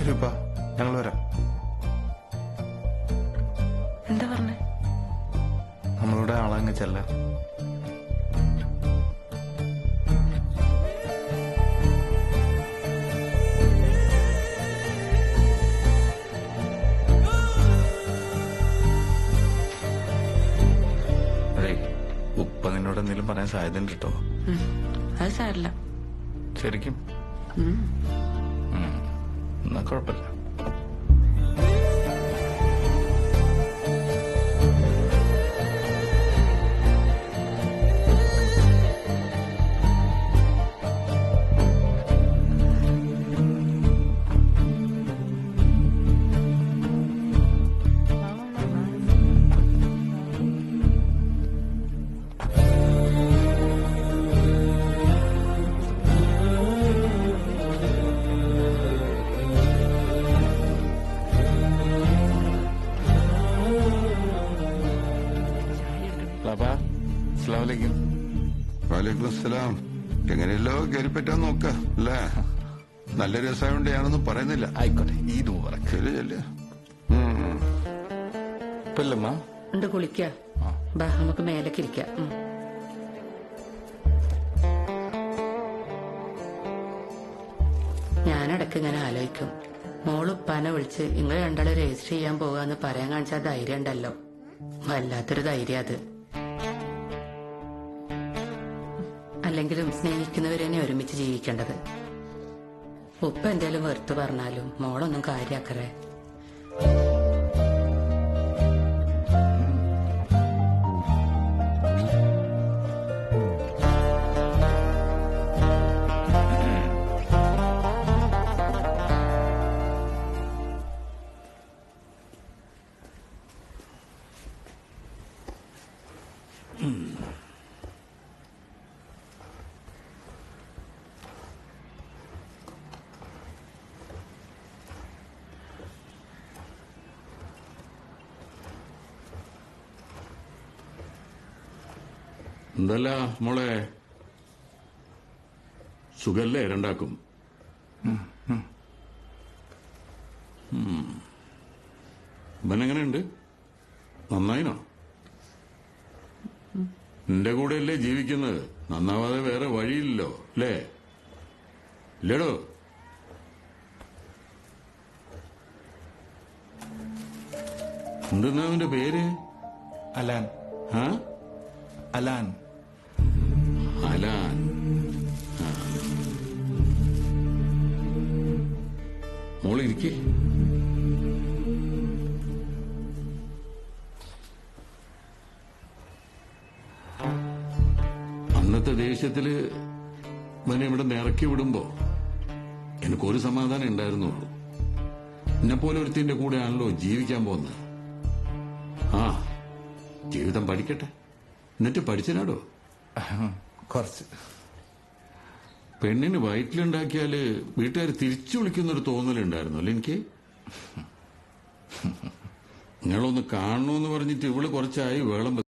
ശരിപ്പാ, ഞങ്ങൾ വരാം. എന്താ പറഞ്ഞേ? നമ്മളുടെ ആളങ്ങ് ചെല്ലാം. അതെ, ഉപ്പ നിന്നോട് എന്തെങ്കിലും പറയാൻ സാധ്യതയുണ്ട് കേട്ടോ. അത് സാരില്ല. ശരിക്കും എന്നാ കുഴപ്പമില്ല. വലൈക്കും. എങ്ങനെയല്ലോ കയറിപ്പറ്റാൻ നോക്ക അല്ലേ? നല്ല രസമായോണ്ട് ഞാനൊന്നും പറയുന്നില്ല. ആയിക്കോട്ടെ, ഈദ് മുബാറക്. ശരി ചെല്ലേ. ഇപ്പല്ലമ്മ ഉണ്ട് കുളിക്ക. ബാ, നമുക്ക് മേലേക്ക് ഇരിക്കാം. ഞാനിടക്ക് ഇങ്ങനെ ആലോചിക്കും, മോളുപ്പാനെ വിളിച്ച് നിങ്ങൾ രണ്ടാളെ രജിസ്റ്റർ ചെയ്യാൻ പോകാന്ന് പറയാൻ കാണിച്ചാൽ ധൈര്യം ഉണ്ടല്ലോ. വല്ലാത്തൊരു ധൈര്യം അത്. അല്ലെങ്കിലും സ്നേഹിക്കുന്നവരെന്നെ ഒരുമിച്ച് ജീവിക്കേണ്ടത്. ഉപ്പ എന്തേലും വെറുത്ത് പറഞ്ഞാലും മോളൊന്നും കാര്യാക്കറേ. എന്തല്ല മോളെ, സുഖല്ലേ രണ്ടാക്കും? ഇവനെങ്ങനെയുണ്ട്? നന്നായിനോ? നിന്റെ കൂടെയല്ലേ ജീവിക്കുന്നത്, നന്നാവാതെ വേറെ വഴിയില്ലല്ലോ അല്ലേ? ഇല്ലടോ? എന്തെന്നാ അവന്റെ പേര്? അലാൻ. ആ, അലാൻ. അലാൻ. മോളിരിക്കേ. അന്നത്തെ ദേഷ്യത്തില് ഇവനെ ഇവിടെ നിറക്കി വിടുമ്പോ എനിക്കൊരു സമാധാനം ഉണ്ടായിരുന്നുള്ളൂ. എന്നെപ്പോലെ ഒരുത്തിന്റെ കൂടെയാണല്ലോ ജീവിക്കാൻ പോകുന്നത്. ആ, ജീവിതം പഠിക്കട്ടെ. എന്നിട്ട് പഠിച്ചനാടോ? കുറച്ച്. പെണ്ണിന് വയറ്റിലുണ്ടാക്കിയാല് വീട്ടുകാർ തിരിച്ചു വിളിക്കുന്നൊരു തോന്നലുണ്ടായിരുന്നു അല്ലേ എനിക്ക്? നിങ്ങളൊന്ന് കാണണമെന്ന് പറഞ്ഞിട്ട് ഇവള് കുറച്ചായി വേളം